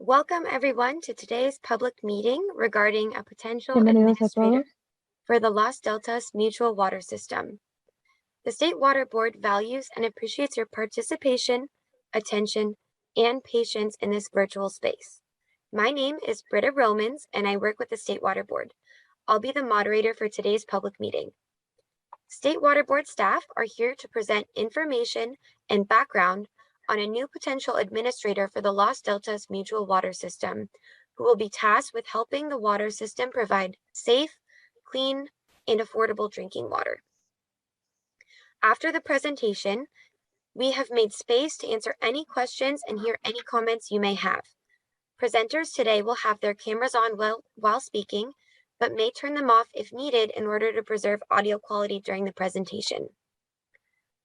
Welcome everyone to today's public meeting regarding a potential Bienvenidos a administrator todos. for the Los Deltas Mutual Water System. The State Water Board values and appreciates your participation, attention, and patience in this virtual space. My name is Britta Romans and I work with the State Water Board. I'll be the moderator for today's public meeting. State Water Board staff are here to present information and background on a new potential administrator for the Los Deltas Mutual Water System, who will be tasked with helping the water system provide safe, clean, and affordable drinking water. After the presentation, we have made space to answer any questions and hear any comments you may have. Presenters today will have their cameras on while speaking, but may turn them off if needed in order to preserve audio quality during the presentation.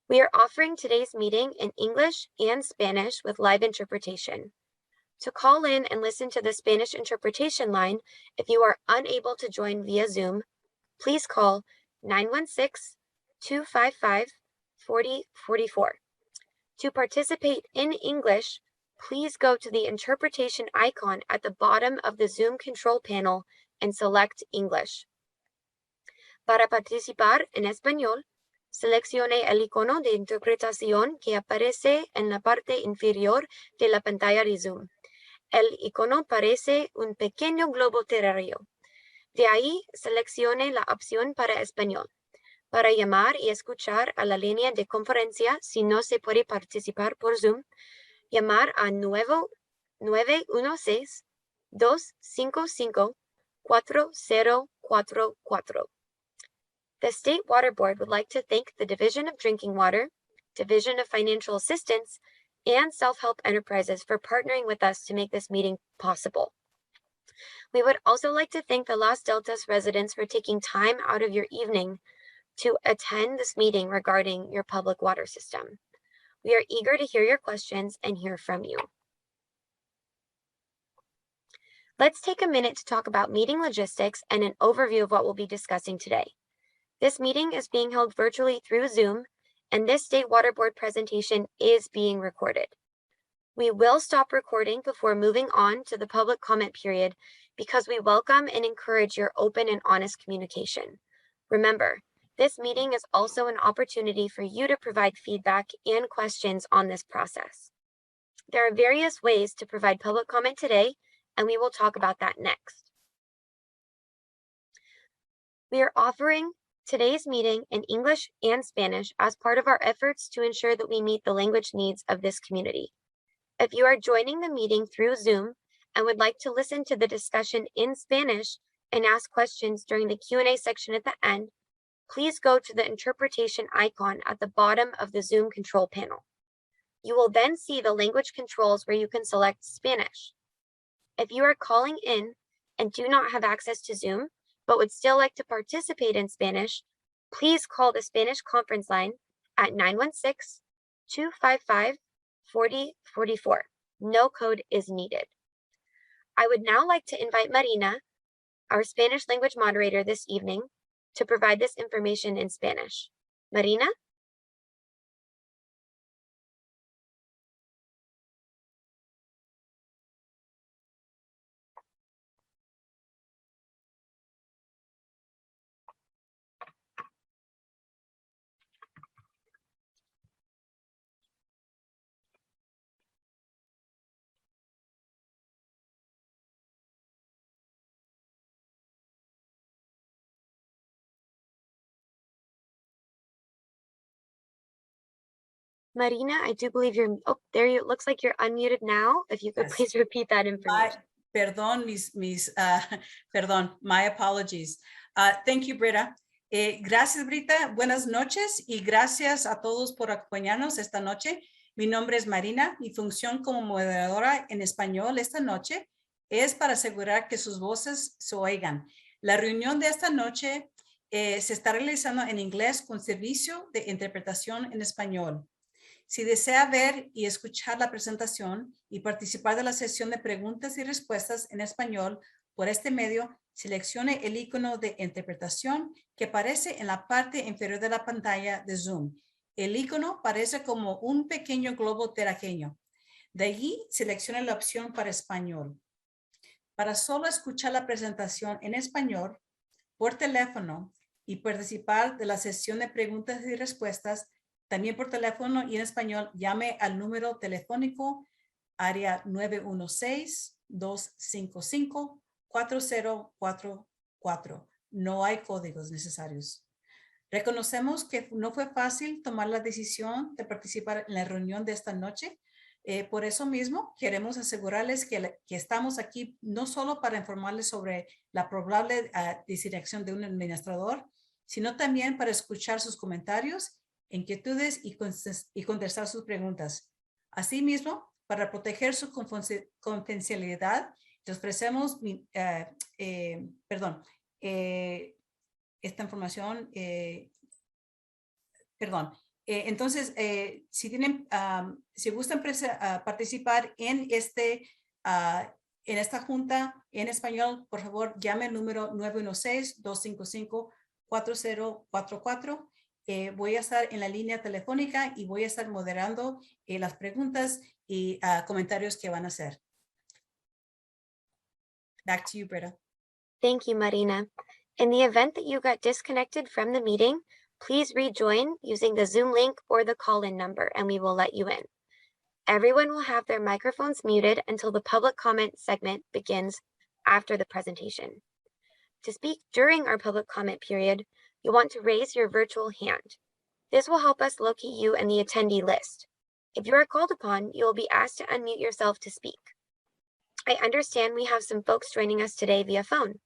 We are offering today's meeting in English and Spanish with live interpretation. To call in and listen to the Spanish interpretation line, if you are unable to join via Zoom, please call 916-255-4044. To participate in English, please go to the interpretation icon at the bottom of the Zoom control panel and select English. Para participar en español, seleccione el icono de interpretación que aparece en la parte inferior de la pantalla de Zoom. El icono parece un pequeño globo terráqueo. De ahí, seleccione la opción para español. Para llamar y escuchar a la línea de conferencia si no se puede participar por Zoom, llamar a 916-255-4044. The State Water Board would like to thank the Division of Drinking Water, Division of Financial Assistance, and Self-Help Enterprises for partnering with us to make this meeting possible. We would also like to thank the Los Deltas residents for taking time out of your evening to attend this meeting regarding your public water system. We are eager to hear your questions and hear from you. Let's take a minute to talk about meeting logistics and an overview of what we'll be discussing today. This meeting is being held virtually through Zoom, and this State Water Board presentation is being recorded. We will stop recording before moving on to the public comment period because we welcome and encourage your open and honest communication. Remember, this meeting is also an opportunity for you to provide feedback and questions on this process. There are various ways to provide public comment today, and we will talk about that next. We are offering today's meeting in English and Spanish as part of our efforts to ensure that we meet the language needs of this community. If you are joining the meeting through Zoom and would like to listen to the discussion in Spanish and ask questions during the Q&A section at the end, please go to the interpretation icon at the bottom of the Zoom control panel. You will then see the language controls where you can select Spanish. If you are calling in and do not have access to Zoom, but would still like to participate in Spanish, please call the Spanish conference line at 916-255-4044. No code is needed. I would now like to invite Marina, our Spanish language moderator this evening, to provide this information in Spanish. Marina? Marina, I do believe you're, oh, there you, looks like you're unmuted now. If you could Yes. please repeat that information. Perdón, my apologies. Thank you, Britta. Gracias, Britta. Buenas noches y gracias a todos por acompañarnos esta noche. Mi nombre es Marina. Mi función como moderadora en español esta noche es para asegurar que sus voces se oigan. La reunión de esta noche se está realizando en inglés con servicio de interpretación en español. Si desea ver y escuchar la presentación y participar de la sesión de preguntas y respuestas en español por este medio, seleccione el icono de interpretación que aparece en la parte inferior de la pantalla de Zoom. El icono parece como un pequeño globo terráqueo. De allí, seleccione la opción para español. Para solo escuchar la presentación en español, por teléfono y participar de la sesión de preguntas y respuestas, también por teléfono y en español, llame al número telefónico área 916-255-4044. No hay códigos necesarios. Reconocemos que no fue fácil tomar la decisión de participar en la reunión de esta noche. Por eso mismo, queremos asegurarles que estamos aquí no solo para informarles sobre la probable designación de un administrador, sino también para escuchar sus comentarios, inquietudes y contestar sus preguntas. Asimismo, para proteger su confidencialidad, te ofrecemos esta información, entonces, si gustan participar en esta junta en español, por favor, llame al número 916-255-4044. Voy a estar en la línea telefónica y voy a estar moderando las preguntas y comentarios que van a hacer. Back to you, Britta. Thank you, Marina. In the event that you got disconnected from the meeting, please rejoin using the Zoom link or the call-in number, and we will let you in. Everyone will have their microphones muted until the public comment segment begins after the presentation. To speak during our public comment period, you'll want to raise your virtual hand. This will help us locate you in the attendee list. If you are called upon, you will be asked to unmute yourself to speak. I understand we have some folks joining us today via phone.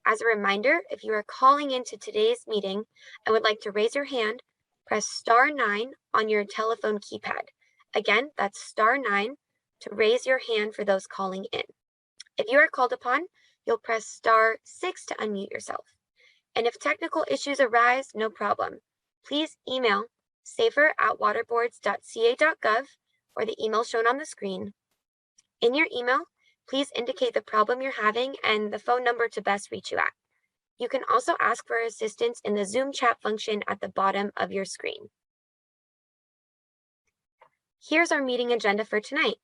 As a reminder, if you are calling into today's meeting and would like to raise your hand, press *9 on your telephone keypad. Again, that's *9 to raise your hand for those calling in. If you are called upon, you'll press *6 to unmute yourself. And if technical issues arise, no problem. Please email safer@waterboards.ca.gov or the email shown on the screen. In your email, please indicate the problem you're having and the phone number to best reach you at. You can also ask for assistance in the Zoom chat function at the bottom of your screen. Here's our meeting agenda for tonight.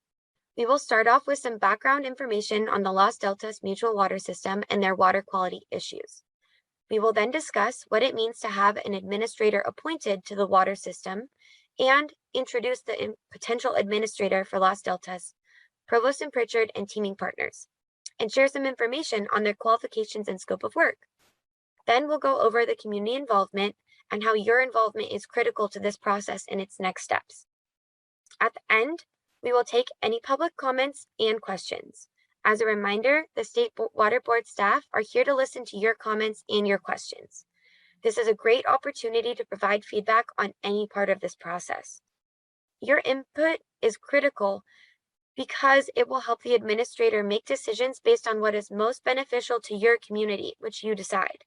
We will start off with some background information on the Los Deltas Mutual Water System and their water quality issues. We will then discuss what it means to have an administrator appointed to the water system and introduce the potential administrator for Los Deltas, Provost and Pritchard, and teaming partners, and share some information on their qualifications and scope of work. Then we'll go over the community involvement and how your involvement is critical to this process and its next steps. At the end, we will take any public comments and questions. As a reminder, the State Water Board staff are here to listen to your comments and your questions. This is a great opportunity to provide feedback on any part of this process. Your input is critical because it will help the administrator make decisions based on what is most beneficial to your community, which you decide.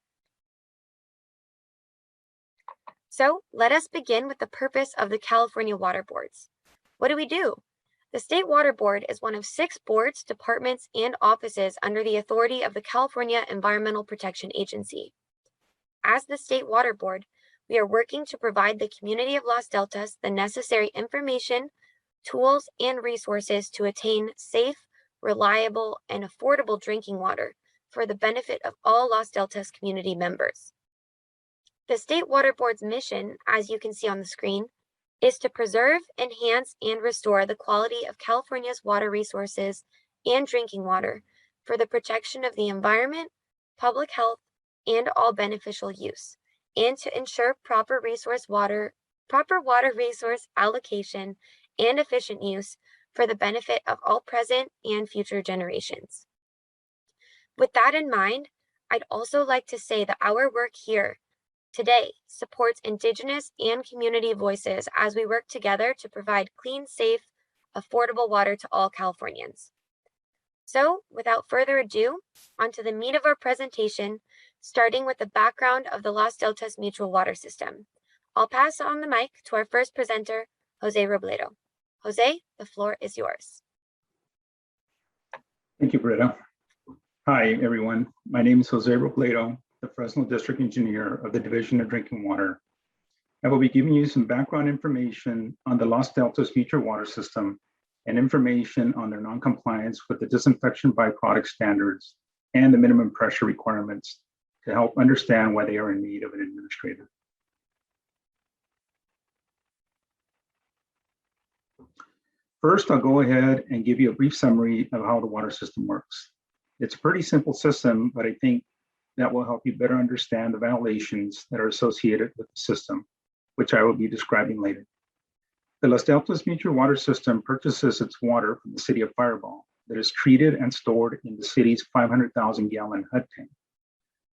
So let us begin with the purpose of the California Water Boards. What do? The State Water Board is one of 6 boards, departments, and offices under the authority of the California Environmental Protection Agency. As the State Water Board, we are working to provide the community of Los Deltas the necessary information, tools, and resources to attain safe, reliable, and affordable drinking water for the benefit of all Los Deltas community members. The State Water Board's mission, as you can see on the screen, is to preserve, enhance, and restore the quality of California's water resources and drinking water for the protection of the environment, public health, and all beneficial use, and to ensure proper water resource allocation and efficient use for the benefit of all present and future generations. With that in mind, I'd also like to say that our work here today supports Indigenous and community voices as we work together to provide clean, safe, affordable water to all Californians. So, without further ado, onto the meat of our presentation, starting with the background of the Los Deltas Mutual Water System. I'll pass on the mic to our first presenter, Jose Robledo. Jose, the floor is yours. Thank you, Britta. Hi, everyone. My name is Jose Robledo, the Fresno District Engineer of the Division of Drinking Water. I will be giving you some background information on the Los Deltas Mutual Water System and information on their noncompliance with the disinfection byproduct standards and the minimum pressure requirements to help understand why they are in need of an administrator. First, I'll go ahead and give you a brief summary of how the water system works. It's a pretty simple system, but I think that will help you better understand the violations that are associated with the system, which I will be describing later. The Los Deltas Mutual Water System purchases its water from the city of Fireball that is treated and stored in the city's 500,000-gallon HUD tank.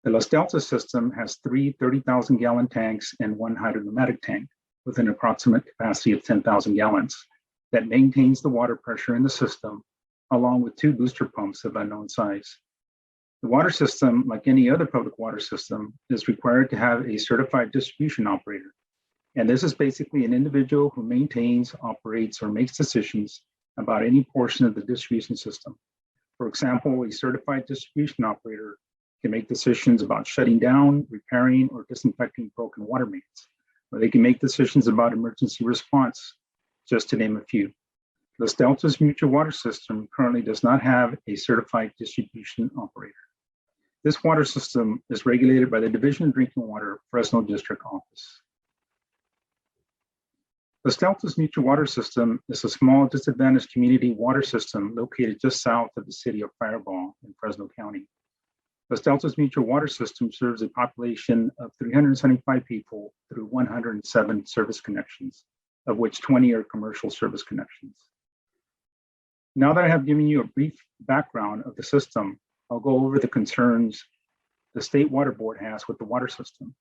The Los Deltas system has three 30,000-gallon tanks and one hydropneumatic tank with an approximate capacity of 10,000 gallons that maintains the water pressure in the system, along with two booster pumps of unknown size. The water system, like any other public water system, is required to have a certified distribution operator. And this is basically an individual who maintains, operates, or makes decisions about any portion of the distribution system. For example, a certified distribution operator can make decisions about shutting down, repairing, or disinfecting broken water mains, or they can make decisions about emergency response, just to name a few. Los Deltas Mutual Water System currently does not have a certified distribution operator. This water system is regulated by the Division of Drinking Water, Fresno District Office. Los Deltas Mutual Water System is a small disadvantaged community water system located just south of the city of Fireball in Fresno County. Los Deltas Mutual Water System serves a population of 375 people through 107 service connections, of which 20 are commercial service connections. Now that I have given you a brief background of the system, I'll go over the concerns the State Water Board has with the water system.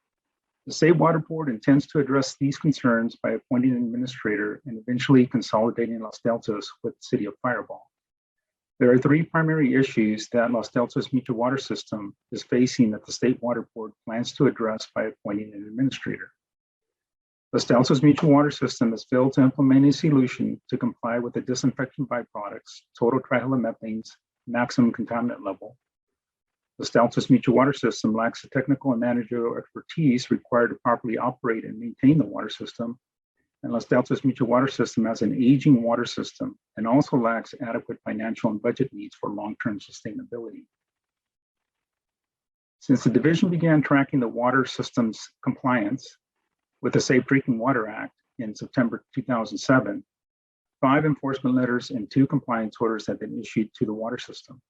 The State Water Board intends to address these concerns by appointing an administrator and eventually consolidating Los Deltas with the city of Fireball. There are three primary issues that Los Deltas Mutual Water System is facing that the State Water Board plans to address by appointing an administrator. Los Deltas Mutual Water System has failed to implement a solution to comply with the disinfection byproducts, total trihalomethane's maximum contaminant level. Los Deltas Mutual Water System lacks the technical and managerial expertise required to properly operate and maintain the water system. And Los Deltas Mutual Water System has an aging water system and also lacks adequate financial and budget needs for long-term sustainability. Since the division began tracking the water system's compliance with the Safe Drinking Water Act in September 2007, 5 enforcement letters and 2 compliance orders have been issued to the water system.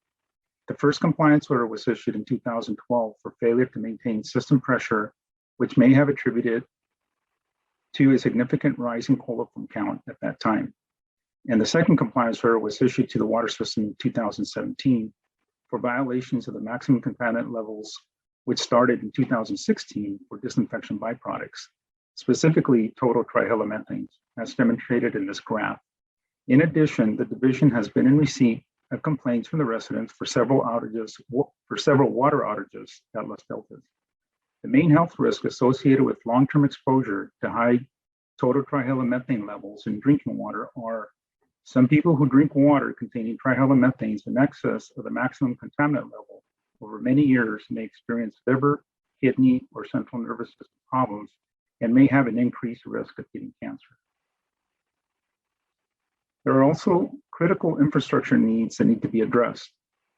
The first compliance order was issued in 2012 for failure to maintain system pressure, which may have attributed to a significant rise in coliform count at that time. And the second compliance order was issued to the water system in 2017 for violations of the maximum contaminant levels, which started in 2016 for disinfection byproducts, specifically total trihalomethanes, as demonstrated in this graph. In addition, the division has been in receipt of complaints from the residents for several water outages at Los Deltas. The main health risk associated with long-term exposure to high total trihalomethane levels in drinking water are some people who drink water containing trihalomethanes in excess of the maximum contaminant level over many years may experience liver, kidney, or central nervous system problems and may have an increased risk of getting cancer. There are also critical infrastructure needs that need to be addressed.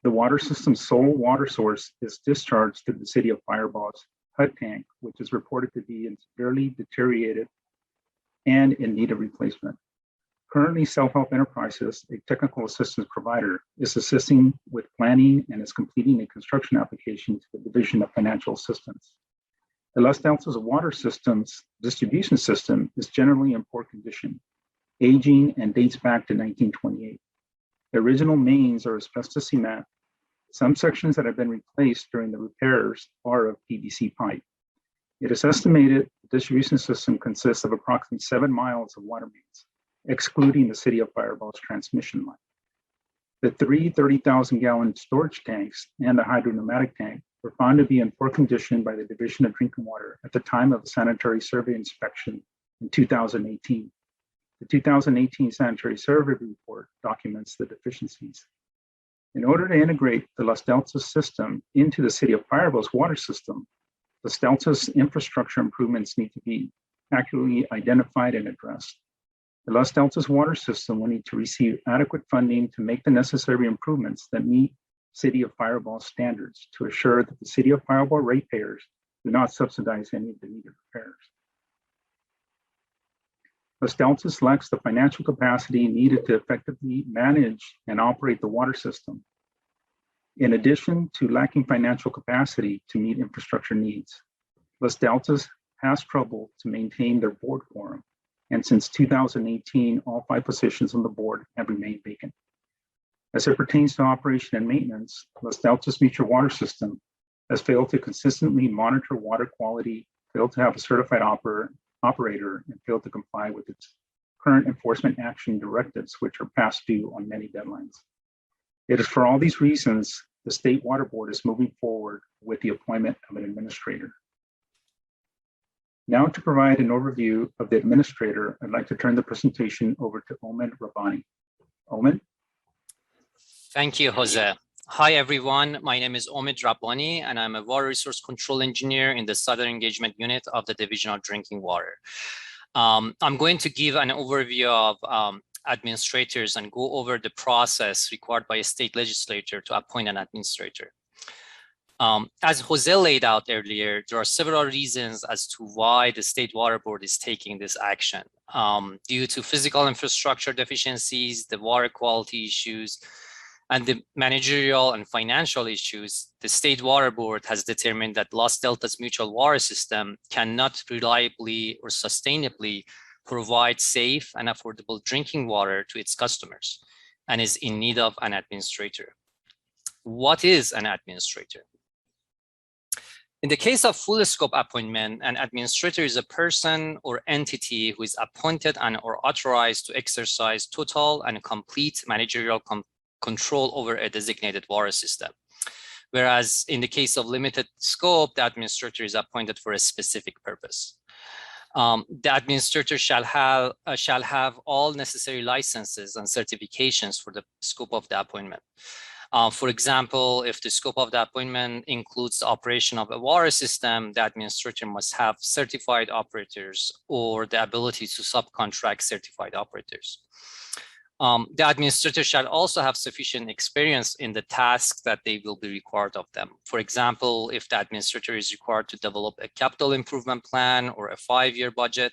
The water system's sole water source is discharged through the city of Fireball's HUD tank, which is reported to be severely deteriorated and in need of replacement. Currently, Self-Help Enterprises, a technical assistance provider, is assisting with planning and is completing a construction application to the Division of Financial Assistance. The Los Deltas water system's distribution system is generally in poor condition, aging, and dates back to 1928. The original mains are asbestos cement. Some sections that have been replaced during the repairs are of PVC pipe. It is estimated the distribution system consists of approximately 7 miles of water mains, excluding the city of Fireball's transmission line. The 3 30,000-gallon storage tanks and the hydropneumatic tank were found to be in poor condition by the Division of Drinking Water at the time of the sanitary survey inspection in 2018. The 2018 sanitary survey report documents the deficiencies. In order to integrate the Los Deltas system into the city of Fireball's water system, Los Deltas infrastructure improvements need to be accurately identified and addressed. The Los Deltas water system will need to receive adequate funding to make the necessary improvements that meet City of Fireball standards to assure that the City of Fireball ratepayers do not subsidize any of the needed repairs. Los Deltas lacks the financial capacity needed to effectively manage and operate the water system. In addition to lacking financial capacity to meet infrastructure needs, Los Deltas has trouble to maintain their board quorum, and since 2018, all 5 positions on the board have remained vacant. As it pertains to operation and maintenance, Los Deltas Mutual Water System has failed to consistently monitor water quality, failed to have a certified operator, and failed to comply with its current enforcement action directives, which are past due on many deadlines. It is for all these reasons the State Water Board is moving forward with the appointment of an administrator. Now, to provide an overview of the administrator, I'd like to turn the presentation over to Omid Rabbani. Omid? Thank you, Jose. Hi, everyone. My name is Omid Rabbani, and I'm a water resource control engineer in the Southern Engagement Unit of the Division of Drinking Water. I'm going to give an overview of administrators and go over the process required by a state legislature to appoint an administrator. As Jose laid out earlier, there are several reasons as to why the State Water Board is taking this action. Due to physical infrastructure deficiencies, the water quality issues, and the managerial and financial issues, the State Water Board has determined that Los Deltas Mutual Water System cannot reliably or sustainably provide safe and affordable drinking water to its customers and is in need of an administrator. What is an administrator? In the case of full scope appointment, an administrator is a person or entity who is appointed and or authorized to exercise total and complete managerial control over a designated water system. Whereas in the case of limited scope, the administrator is appointed for a specific purpose. The administrator shall have all necessary licenses and certifications for the scope of the appointment. For example, if the scope of the appointment includes the operation of a water system, the administrator must have certified operators or the ability to subcontract certified operators. The administrator shall also have sufficient experience in the tasks that they will be required of them. For example, if the administrator is required to develop a capital improvement plan or a 5-year budget,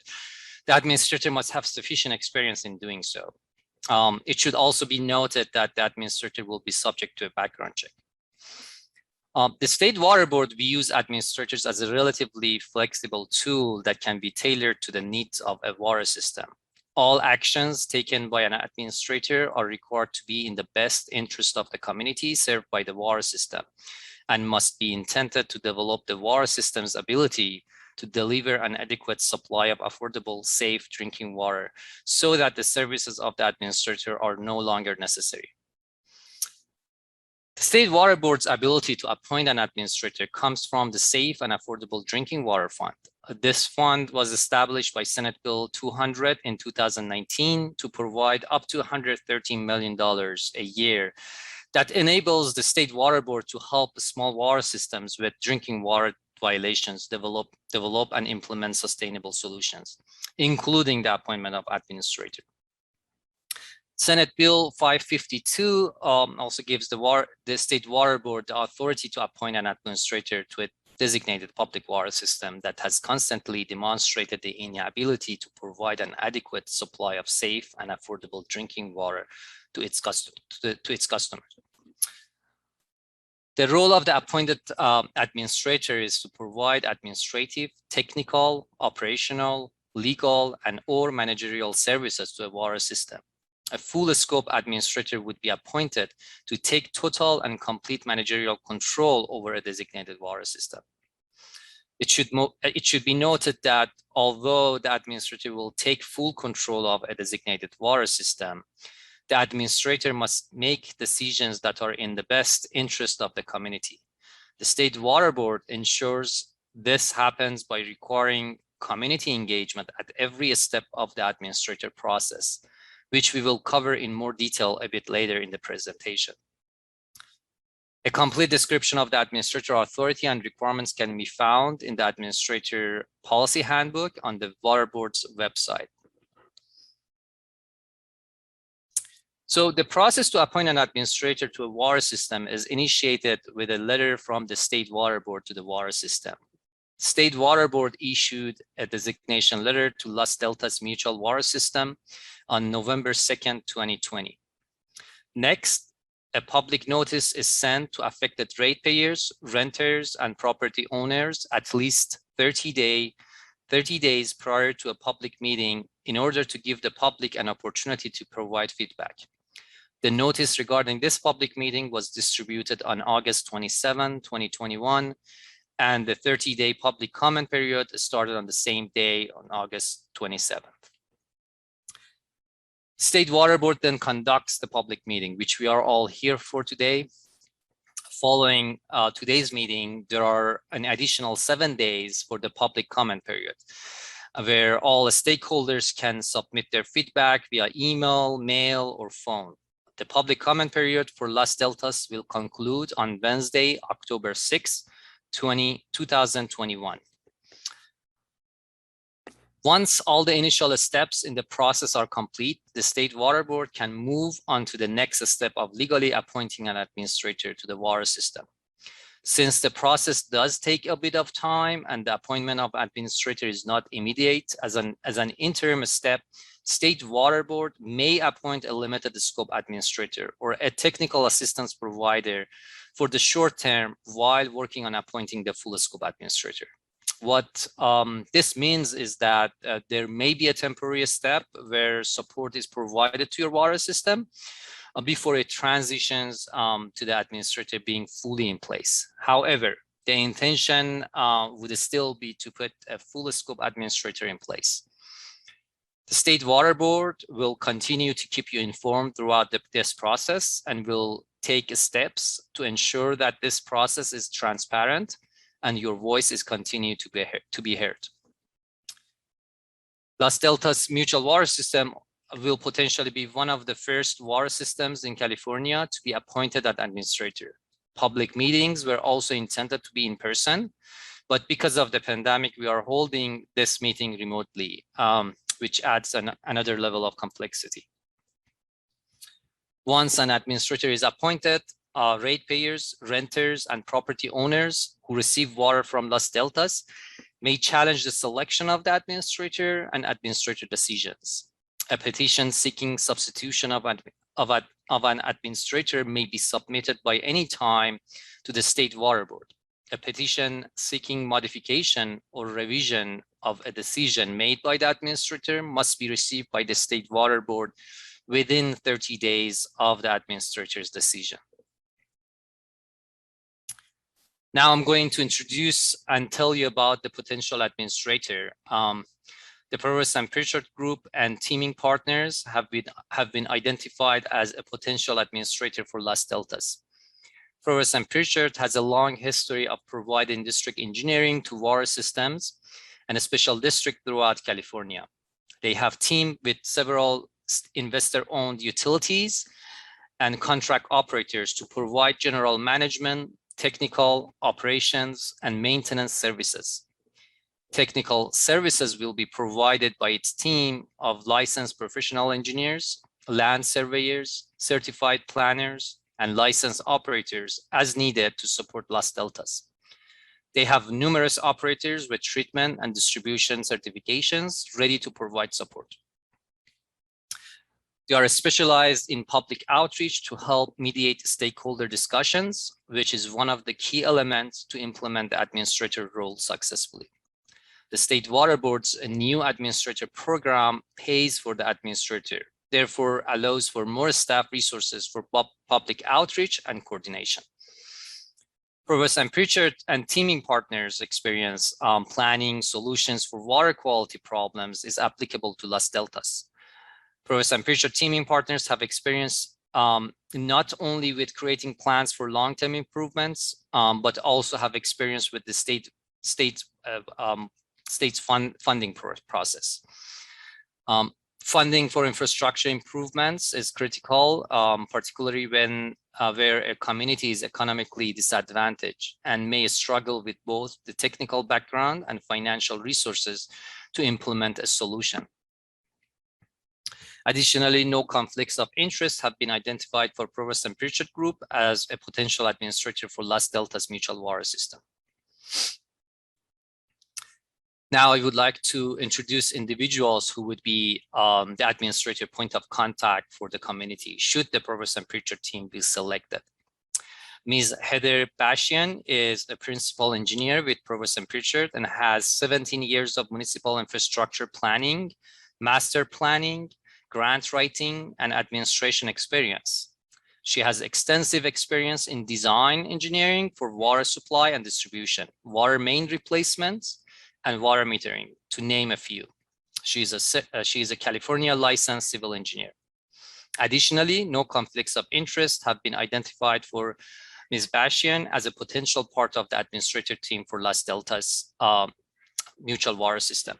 the administrator must have sufficient experience in doing so. It should also be noted that the administrator will be subject to a background check. The State Water Board views administrators as a relatively flexible tool that can be tailored to the needs of a water system. All actions taken by an administrator are required to be in the best interest of the community served by the water system and must be intended to develop the water system's ability to deliver an adequate supply of affordable, safe drinking water so that the services of the administrator are no longer necessary. The State Water Board's ability to appoint an administrator comes from the Safe and Affordable Drinking Water Fund. This fund was established by Senate Bill 200 in 2019 to provide up to $113 million a year that enables the State Water Board to help small water systems with drinking water violations develop and implement sustainable solutions, including the appointment of administrator. Senate Bill 552 also gives the State Water Board the authority to appoint an administrator to a designated public water system that has constantly demonstrated the inability to provide an adequate supply of safe and affordable drinking water to its customers. The role of the appointed administrator is to provide administrative, technical, operational, legal, and/or managerial services to a water system. A full scope administrator would be appointed to take total and complete managerial control over a designated water system. It should be noted that although the administrator will take full control of a designated water system, the administrator must make decisions that are in the best interest of the community. The State Water Board ensures this happens by requiring community engagement at every step of the administrator process, which we will cover in more detail a bit later in the presentation. A complete description of the administrator authority and requirements can be found in the Administrator Policy Handbook on the Water Board's website. So the process to appoint an administrator to a water system is initiated with a letter from the State Water Board to the water system. State Water Board issued a designation letter to Las Deltas Mutual Water System on November 2nd, 2020. Next, a public notice is sent to affected ratepayers, renters, and property owners at least 30 days prior to a public meeting in order to give the public an opportunity to provide feedback. The notice regarding this public meeting was distributed on August 27, 2021, and the 30-day public comment period started on the same day on August 27th. State Water Board then conducts the public meeting, which we are all here for today. Following today's meeting, there are an additional 7 days for the public comment period, where all stakeholders can submit their feedback via email, mail, or phone. The public comment period for Las Deltas will conclude on Wednesday, October 6, 2021. Once all the initial steps in the process are complete, the State Water Board can move on to the next step of legally appointing an administrator to the water system. Since the process does take a bit of time and the appointment of administrator is not immediate, as an interim step, State Water Board may appoint a limited scope administrator or a technical assistance provider for the short term while working on appointing the full scope administrator. What this means is that there may be a temporary step where support is provided to your water system before it transitions to the administrator being fully in place. However, the intention would still be to put a full scope administrator in place. The State Water Board will continue to keep you informed throughout this process and will take steps to ensure that this process is transparent and your voice is continued to be heard. Las Deltas Mutual Water System will potentially be one of the first water systems in California to be appointed as administrator. Public meetings were also intended to be in person, but because of the pandemic, we are holding this meeting remotely, which adds another level of complexity. Once an administrator is appointed, ratepayers, renters, and property owners who receive water from Las Deltas may challenge the selection of the administrator and administrator decisions. A petition seeking substitution of an administrator may be submitted by any time to the State Water Board. A petition seeking modification or revision of a decision made by the administrator must be received by the State Water Board within 30 days of the administrator's decision. Now I'm going to introduce and tell you about the potential administrator. The Provost and Pritchard Group and teaming partners have been identified as a potential administrator for Las Deltas. Provost and Pritchard has a long history of providing district engineering to water systems and a special district throughout California. They have teamed with several investor-owned utilities and contract operators to provide general management, technical, operations, and maintenance services. Technical services will be provided by its team of licensed professional engineers, land surveyors, certified planners, and licensed operators as needed to support Las Deltas. They have numerous operators with treatment and distribution certifications ready to provide support. They are specialized in public outreach to help mediate stakeholder discussions, which is one of the key elements to implement the administrator role successfully. The State Water Board's new administrator program pays for the administrator, therefore allows for more staff resources for public outreach and coordination. Provost and Pritchard and teaming partners' experience planning solutions for water quality problems is applicable to Las Deltas. Provost and Pritchard teaming partners have experience not only with creating plans for long-term improvements, but also have experience with the state's funding process. Funding for infrastructure improvements is critical, particularly when where a community is economically disadvantaged and may struggle with both the technical background and financial resources to implement a solution. Additionally, no conflicts of interest have been identified for Provost and Pritchard Group as a potential administrator for Las Deltas Mutual Water System. Now I would like to introduce individuals who would be the administrative point of contact for the community should the Provost and Pritchard team be selected. Ms. Heather Bashian is a principal engineer with Provost and Pritchard and has 17 years of municipal infrastructure planning, master planning, grant writing, and administration experience. She has extensive experience in design engineering for water supply and distribution, water main replacements, and water metering, to name a few. She is a California licensed civil engineer. Additionally, no conflicts of interest have been identified for Ms. Bashian as a potential part of the administrative team for Las Deltas Mutual Water System.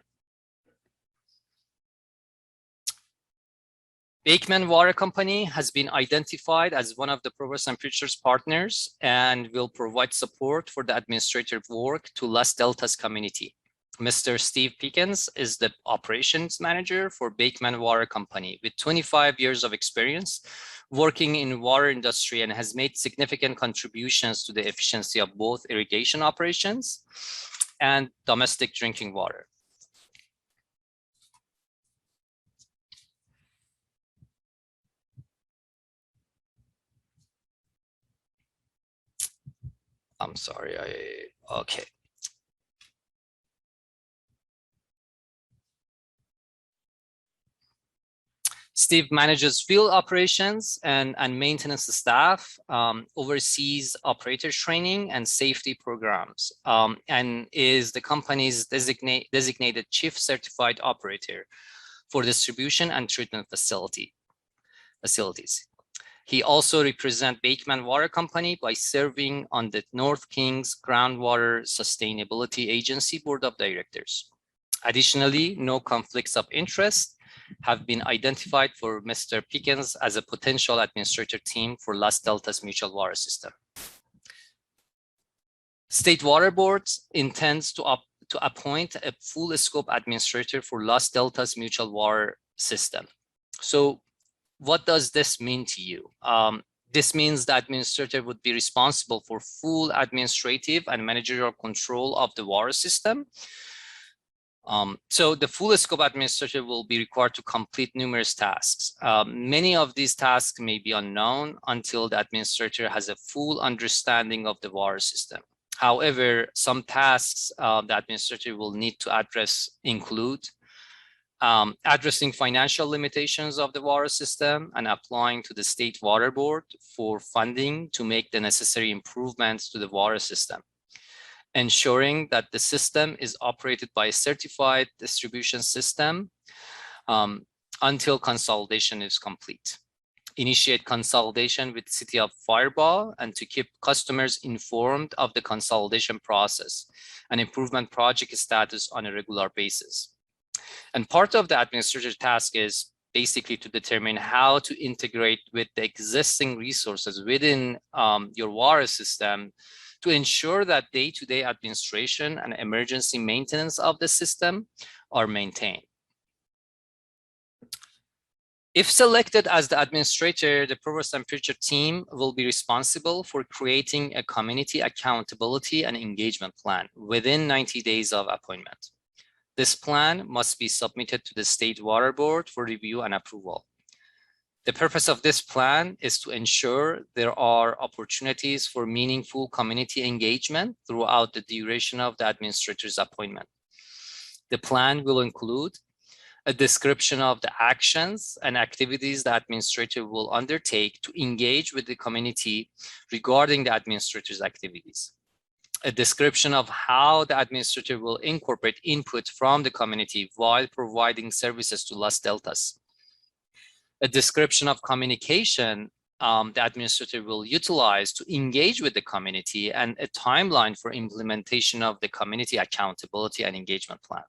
Bakeman Water Company has been identified as one of the Provost and Pritchard's partners and will provide support for the administrative work to Las Deltas community. Mr. Steve Pickens is the operations manager for Bakeman Water Company with 25 years of experience working in water industry and has made significant contributions to the efficiency of both irrigation operations and domestic drinking water. I'm sorry, okay. Steve manages field operations and maintenance staff, oversees operator training and safety programs, and is the company's designated chief certified operator for distribution and treatment facilities. He also represents Bakeman Water Company by serving on the North Kings Groundwater Sustainability Agency Board of Directors. Additionally, no conflicts of interest have been identified for Mr. Pickens as a potential administrator team for Las Deltas Mutual Water System. State Water Board intends to appoint a full scope administrator for Las Deltas Mutual Water System. So what does this mean to you? This means the administrator would be responsible for full administrative and managerial control of the water system. So the full scope administrator will be required to complete numerous tasks. Many of these tasks may be unknown until the administrator has a full understanding of the water system. However, some tasks the administrator will need to address include addressing financial limitations of the water system and applying to the State Water Board for funding to make the necessary improvements to the water system. Ensuring that the system is operated by a certified distribution system until consolidation is complete. Initiate consolidation with City of Firebaugh and to keep customers informed of the consolidation process and improvement project status on a regular basis. And part of the administrative task is basically to determine how to integrate with the existing resources within your water system to ensure that day-to-day administration and emergency maintenance of the system are maintained. If selected as the administrator, the Provost and Pritchard team will be responsible for creating a community accountability and engagement plan within 90 days of appointment. This plan must be submitted to the State Water Board for review and approval. The purpose of this plan is to ensure there are opportunities for meaningful community engagement throughout the duration of the administrator's appointment. The plan will include a description of the actions and activities the administrator will undertake to engage with the community regarding the administrator's activities. A description of how the administrator will incorporate input from the community while providing services to Las Deltas. A description of communication the administrator will utilize to engage with the community and a timeline for implementation of the community accountability and engagement plan.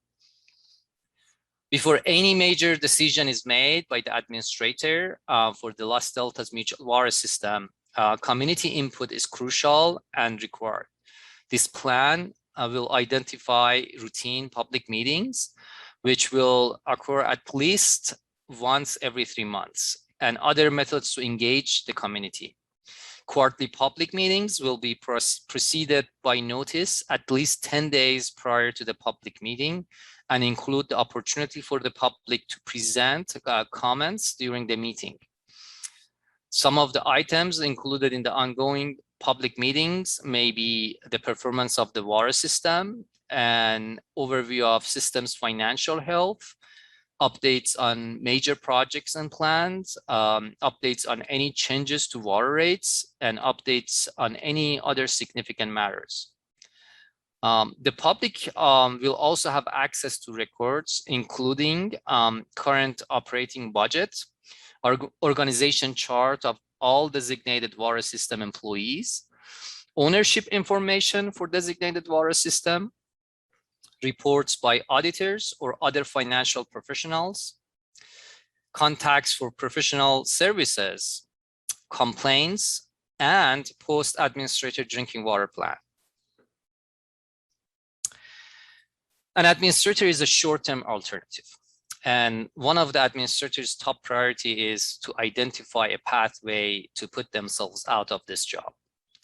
Before any major decision is made by the administrator for the Las Deltas Mutual Water System, community input is crucial and required. This plan will identify routine public meetings, which will occur at least once every 3 months, and other methods to engage the community. Quarterly public meetings will be preceded by notice at least 10 days prior to the public meeting and include the opportunity for the public to present comments during the meeting. Some of the items included in the ongoing public meetings may be the performance of the water system, an overview of system's financial health, updates on major projects and plans, updates on any changes to water rates, and updates on any other significant matters. The public will also have access to records, including current operating budget, organization chart of all designated water system employees, ownership information for designated water system, reports by auditors or other financial professionals, contacts for professional services, complaints, and post-administrator drinking water plan. An administrator is a short-term alternative, and one of the administrator's top priority is to identify a pathway to put themselves out of this job.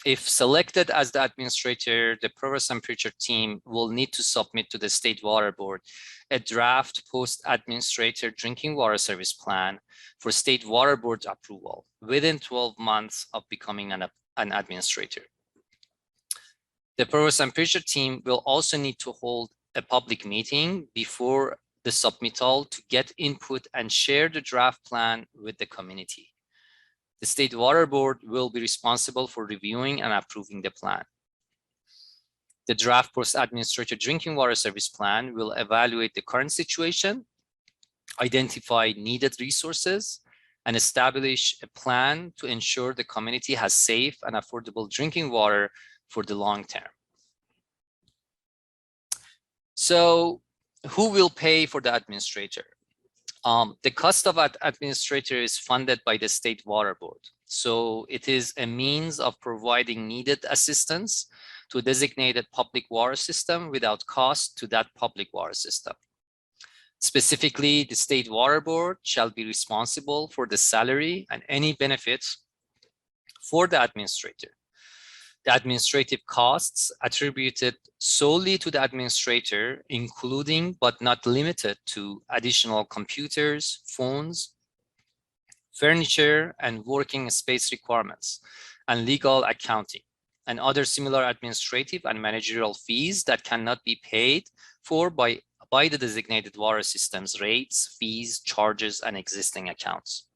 If selected as the administrator, the provost and preacher team will need to submit to the State Water Board a draft post-administrator drinking water service plan for State Water Board approval within 12 months of becoming an administrator. The provost and preacher team will also need to hold a public meeting before the submittal to get input and share the draft plan with the community. The State Water Board will be responsible for reviewing and approving the plan. The draft post-administrator drinking water service plan will evaluate the current situation, identify needed resources, and establish a plan to ensure the community has safe and affordable drinking water for the long term. So, who will pay for the administrator? The cost of an administrator is funded by the State Water Board. So it is a means of providing needed assistance to a designated public water system without cost to that public water system. Specifically, the State Water Board shall be responsible for the salary and any benefits for the administrator. The administrative costs attributed solely to the administrator, including but not limited to additional computers, phones, furniture, and working space requirements, and legal accounting, and other similar administrative and managerial fees that cannot be paid for by the designated water system's rates, fees, charges, and existing accounts.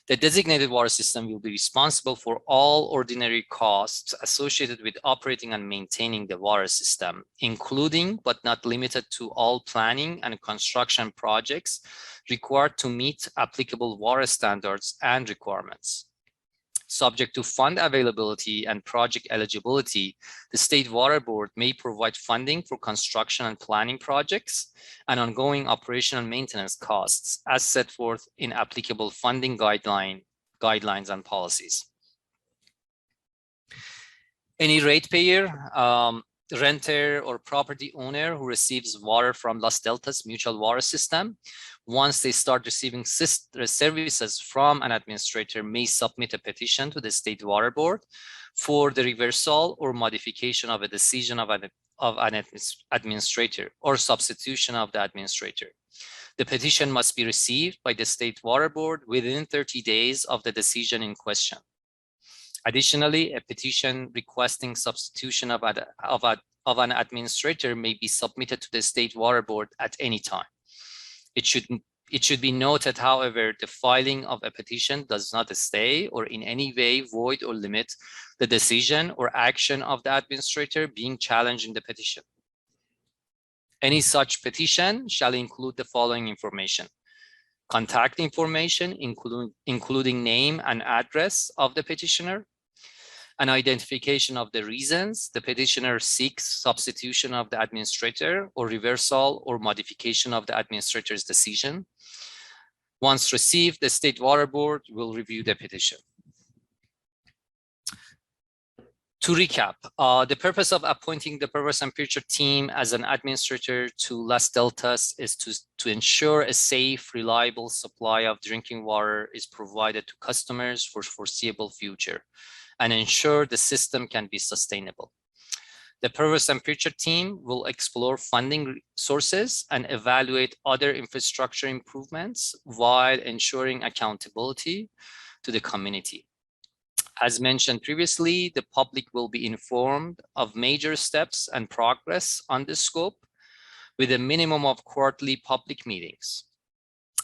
The designated water system will be responsible for all ordinary costs associated with operating and maintaining the water system, including but not limited to all planning and construction projects required to meet applicable water standards and requirements. Subject to fund availability and project eligibility, the State Water Board may provide funding for construction and planning projects and ongoing operation and maintenance costs as set forth in applicable funding guidelines and policies. Any ratepayer, renter, or property owner who receives water from Los Deltas Mutual Water System, once they start receiving services from an administrator, may submit a petition to the State Water Board for the reversal or modification of a decision of an administrator or substitution of the administrator. The petition must be received by the State Water Board within 30 days of the decision in question. Additionally, a petition requesting substitution of an administrator may be submitted to the State Water Board at any time. It should be noted, however, the filing of a petition does not stay or in any way void or limit the decision or action of the administrator being challenged in the petition. Any such petition shall include the following information: contact information, including name and address of the petitioner, an identification of the reasons the petitioner seeks substitution of the administrator or reversal or modification of the administrator's decision. Once received, the State Water Board will review the petition. To recap, the purpose of appointing the Purpose and Future team as an administrator to Las Deltas is to ensure a safe, reliable supply of drinking water is provided to customers for foreseeable future and ensure the system can be sustainable. The Purpose and Future team will explore funding sources and evaluate other infrastructure improvements while ensuring accountability to the community. As mentioned previously, the public will be informed of major steps and progress on the scope with a minimum of quarterly public meetings.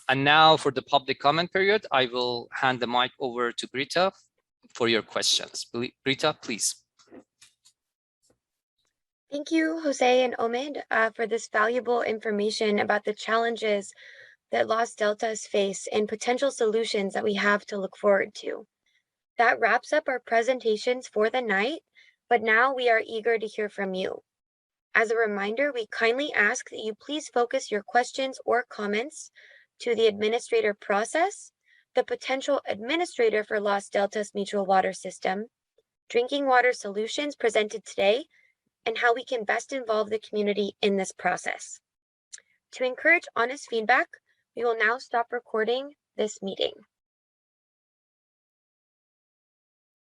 And now for the public comment period, I will hand the mic over to Brita for your questions. Brita, please. Thank you, Jose and Omid, for this valuable information about the challenges that Los Deltas face and potential solutions that we have to look forward to. That wraps up our presentations for the night, but now we are eager to hear from you. As a reminder, we kindly ask that you please focus your questions or comments to the administrator process, the potential administrator for Los Deltas Mutual Water System, drinking water solutions presented today, and how we can best involve the community in this process. To encourage honest feedback, we will now stop recording this meeting.